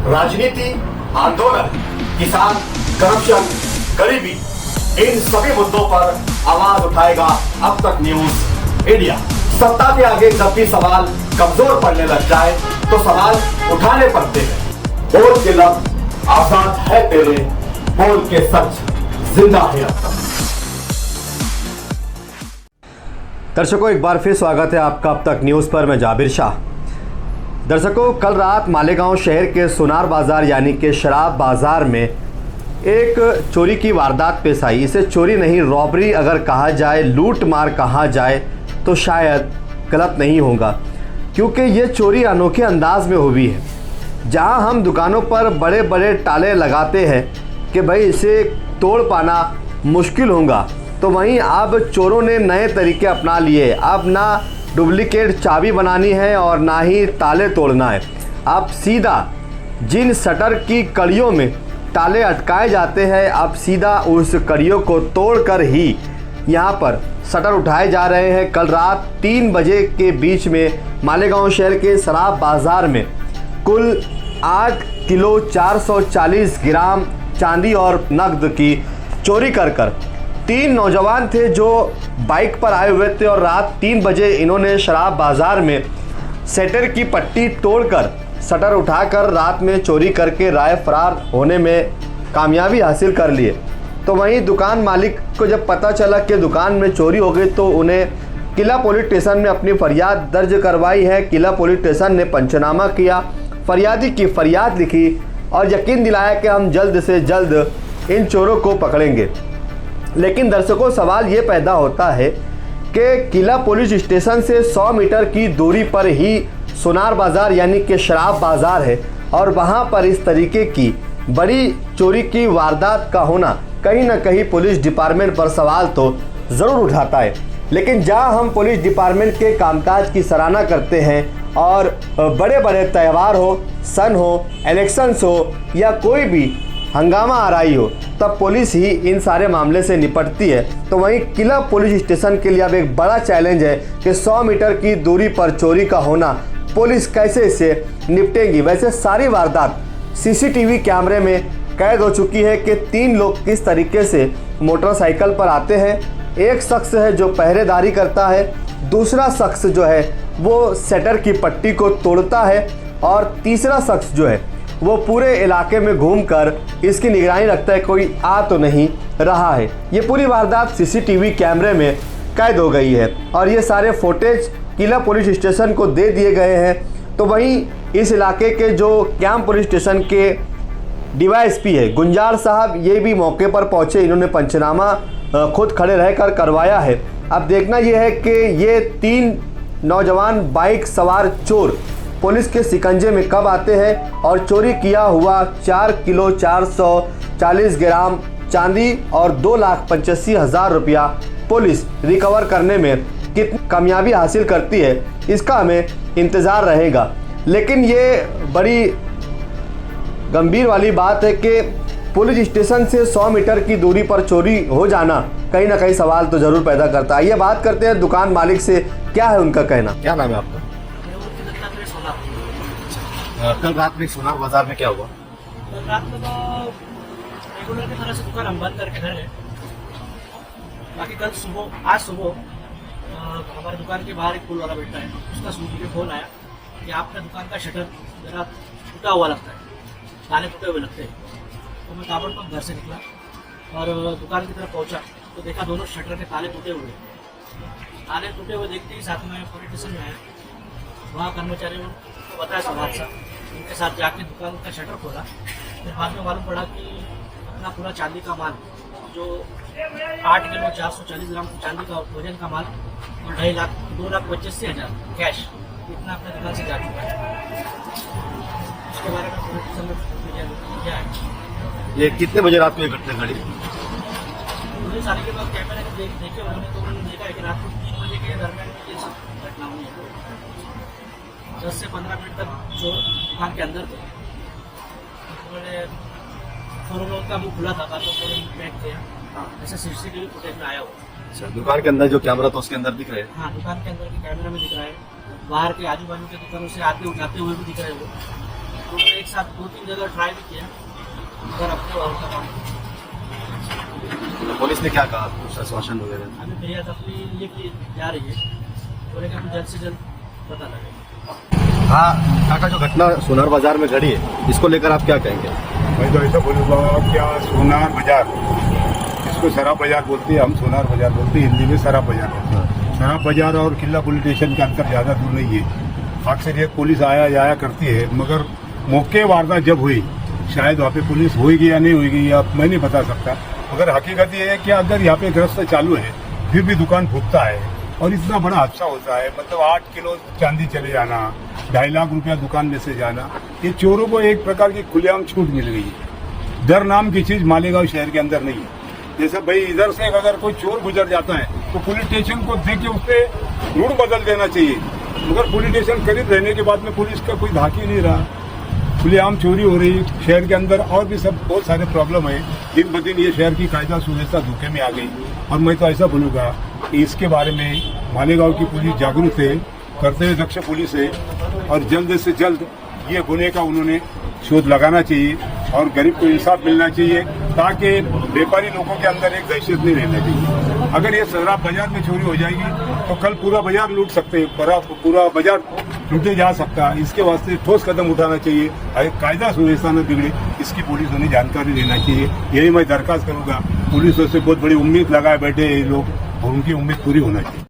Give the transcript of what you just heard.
राजनीति, आंदोलन, किसान, करप्शन, गरीबी, इन सभी मुद्दों पर आवाज उठाएगा अब तक न्यूज इंडिया। सत्ता के आगे जब भी सवाल कमजोर पड़ने लग जाए तो सवाल उठाने पड़ते हैं। बोल के लफ्ज आजाद है तेरे, बोल के सच जिंदा है अब तक। दर्शकों, एक बार फिर स्वागत है आपका अब तक न्यूज़ पर। मैं जाबिर शाह। दर्शकों, कल रात मालेगांव शहर के सोनार बाज़ार यानी कि शराब बाज़ार में एक चोरी की वारदात पेश आई। इसे चोरी नहीं, रॉबरी अगर कहा जाए, लूट मार कहा जाए तो शायद गलत नहीं होगा, क्योंकि ये चोरी अनोखे अंदाज में हुई है। जहां हम दुकानों पर बड़े बड़े ताले लगाते हैं कि भाई इसे तोड़ पाना मुश्किल होगा, तो वहीं अब चोरों ने नए तरीके अपना लिए। अब ना डुप्लीकेट चाबी बनानी है और ना ही ताले तोड़ना है। अब सीधा जिन शटर की कड़ियों में ताले अटकाए जाते हैं, अब सीधा उस कड़ियों को तोड़कर ही यहाँ पर शटर उठाए जा रहे हैं। कल रात 3 बजे के बीच में मालेगांव शहर के शराब बाज़ार में कुल 8 किलो 440 ग्राम चांदी और नकद की चोरी कर 3 नौजवान थे जो बाइक पर आए हुए थे और रात 3 बजे इन्होंने शराब बाज़ार में शटर की पट्टी तोड़कर शटर उठाकर रात में चोरी करके राय फरार होने में कामयाबी हासिल कर लिए। तो वहीं दुकान मालिक को जब पता चला कि दुकान में चोरी हो गई तो उन्हें किला पुलिस स्टेशन में अपनी फरियाद दर्ज करवाई है। किला पुलिस स्टेशन ने पंचनामा किया, फरियादी की फरियाद लिखी और यकीन दिलाया कि हम जल्द से जल्द इन चोरों को पकड़ेंगे। लेकिन दर्शकों, सवाल ये पैदा होता है कि किला पुलिस स्टेशन से 100 मीटर की दूरी पर ही सोनार बाज़ार यानी कि शराब बाज़ार है और वहाँ पर इस तरीके की बड़ी चोरी की वारदात का होना कहीं ना कहीं पुलिस डिपार्टमेंट पर सवाल तो ज़रूर उठाता है। लेकिन जहाँ हम पुलिस डिपार्टमेंट के कामकाज की सराहना करते हैं और बड़े बड़े त्यौहार हो, सन हो, इलेक्शंस हो या कोई भी हंगामा आ रही हो, तब पुलिस ही इन सारे मामले से निपटती है। तो वहीं किला पुलिस स्टेशन के लिए अब एक बड़ा चैलेंज है कि 100 मीटर की दूरी पर चोरी का होना, पुलिस कैसे इसे निपटेगी। वैसे सारी वारदात सीसीटीवी कैमरे में कैद हो चुकी है कि 3 लोग किस तरीके से मोटरसाइकिल पर आते हैं। एक शख्स है जो पहरेदारी करता है, दूसरा शख्स जो है वो शटर की पट्टी को तोड़ता है और तीसरा शख्स जो है वो पूरे इलाके में घूमकर इसकी निगरानी रखता है कोई आ तो नहीं रहा है। ये पूरी वारदात सीसीटीवी कैमरे में कैद हो गई है और ये सारे फुटेज किला पुलिस स्टेशन को दे दिए गए हैं। तो वहीं इस इलाके के जो कैंप पुलिस स्टेशन के डीवाईएसपी है गुंजार साहब, ये भी मौके पर पहुंचे। इन्होंने पंचनामा खुद खड़े रहकर करवाया है। अब देखना यह है कि ये 3 नौजवान बाइक सवार चोर पुलिस के शिकंजे में कब आते हैं और चोरी किया हुआ 4 किलो 440 ग्राम चांदी और 2,85,000 रुपया पुलिस रिकवर करने में कितनी कामयाबी हासिल करती है, इसका हमें इंतज़ार रहेगा। लेकिन ये बड़ी गंभीर वाली बात है कि पुलिस स्टेशन से 100 मीटर की दूरी पर चोरी हो जाना कहीं ना कहीं सवाल तो ज़रूर पैदा करता है। ये बात करते हैं दुकान मालिक से, क्या है उनका कहना। क्या नाम है आपका? कल रात में सोनार बाजार में क्या हुआ? कल रात में तो रेगुलर की तरह से दुकान हम बंद करके घर गए। बाकी आज सुबह हमारी दुकान के बाहर एक पुल वाला बैठा है, उसका सुन के फोन आया कि आपका दुकान का शटर जरा टूटा हुआ लगता है, ताले टूटे हुए लगते हैं। तो मैं ताबड़तोड़ घर से निकला और दुकान की तरफ पहुंचा तो देखा दोनों शटर के ताले टूटे हुए देखते ही साथ में पुलिस स्टेशन में आया। वहाँ कर्मचारियों को बताया सब हादसा, उनके साथ जाके दुकान का शटर खोला। फिर बाद में मालूम पड़ा कि अपना पूरा चांदी का माल जो 8 किलो 440 ग्राम चांदी का वजन का माल और 2,85,000 कैश इतना अपने दुकान से जा चुका है। उसके बारे में पुलिस किया है। ये कितने बजे रात में घटना घटी? पुलिस आने के बाद कैमरे में देखे उन्होंने तो उन्होंने देखा है कि रात को 3 बजे के दरमियान में ये सब घटना हुई है। 10 से 15 मिनट तक चोर दुकान के अंदर थे। उन्होंने फोन का मुँह खुला था तो पैक थे, ऐसा सीसीटीवी फुटेज में आया हुआ। दुकान के अंदर जो कैमरा था उसके अंदर दिख रहे हैं? हाँ, दुकान के अंदर के कैमरा में दिख रहा है, बाहर के आजू बाजू के दुकानों से आते उठाते हुए भी दिख रहे हैं वो। तो मैं एक साथ 2-3 जगह ट्राई भी किया पर अब तो और काम पुलिस ने क्या कहा, कुछ आश्वासन वगैरह? अभी भैया अपनी ये की जा रही है और एक जल्द से जल्द पता लगेगा। हाँ काका, जो घटना सोनार बाजार में घड़ी है इसको लेकर आप क्या कहेंगे? मैं तो ऐसा बोलूँगा, क्या सोनार बाजार, इसको शराब बाजार बोलते हैं, हम सोनार बाजार बोलते हैं, हिंदी में शराब बाजार बोलते हैं। शराब बाजार और किला पुलिस स्टेशन के अंतर ज़्यादा दूर नहीं है। अक्सर ये पुलिस आया जाया करती है, मगर मौके वारदात जब हुई, शायद वहाँ पे पुलिस होगी या नहीं होगी या मैं नहीं बता सकता, मगर हकीकत ये है कि अगर यहाँ पे गृहस्थ चालू है फिर भी दुकान फूकता है और इतना बड़ा हादसा होता है, मतलब 8 किलो चांदी चले जाना, 2.5 लाख रुपया दुकान में से जाना, ये चोरों को एक प्रकार की खुलेआम छूट मिल गई है। डर नाम की चीज मालेगांव शहर के अंदर नहीं है। जैसे भाई इधर से अगर कोई चोर गुजर जाता है तो पुलिस स्टेशन को देख के उससे रूट बदल देना चाहिए, मगर पुलिस स्टेशन करीब रहने के बाद में पुलिस का कोई धाक ही नहीं रहा, खुलेआम चोरी हो रही शहर के अंदर, और भी सब बहुत सारे प्रॉब्लम है। दिन ब दिन ये शहर की कायदा सुव्यवस्था धोखे में आ गई। और मैं तो ऐसा बोलूँगा कि इसके बारे में मालेगांव की पुलिस जागरूक है, कर्तव्य दक्ष पुलिस है, और जल्द से जल्द ये गुने का उन्होंने शोध लगाना चाहिए और गरीब को इंसाफ मिलना चाहिए, ताकि व्यापारी लोगों के अंदर एक दहशत नहीं रहना चाहिए। अगर ये शराब बाजार में चोरी हो जाएगी तो कल पूरा बाजार लूट सकते हैं, पूरा बाजार लूटे जा सकता है। इसके वास्ते ठोस कदम उठाना चाहिए, कायदा सुव्यवस्था न बिगड़े, इसकी पुलिस को जानकारी देना चाहिए। यही मैं दरखास्त करूंगा। पुलिस से बहुत बड़ी उम्मीद लगाए बैठे हैं ये लोग और उनकी उम्मीद पूरी होना चाहिए।